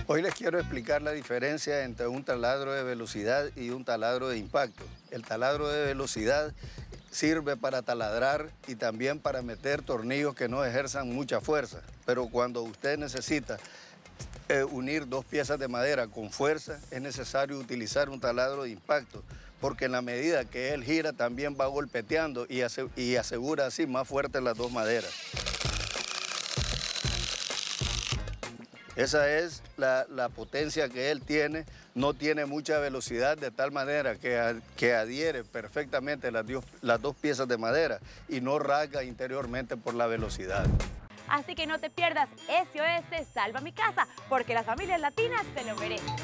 Hoy les quiero explicar la diferencia entre un taladro de velocidad y un taladro de impacto. El taladro de velocidad sirve para taladrar y también para meter tornillos que no ejerzan mucha fuerza. Pero cuando usted necesita unir dos piezas de madera con fuerza, es necesario utilizar un taladro de impacto, porque en la medida que él gira también va golpeteando y asegura así más fuertes las dos maderas. Esa es la potencia que él tiene, no tiene mucha velocidad de tal manera que adhiere perfectamente las dos piezas de madera y no rasga interiormente por la velocidad. Así que no te pierdas SOS Salva Mi Casa, porque las familias latinas se lo merecen.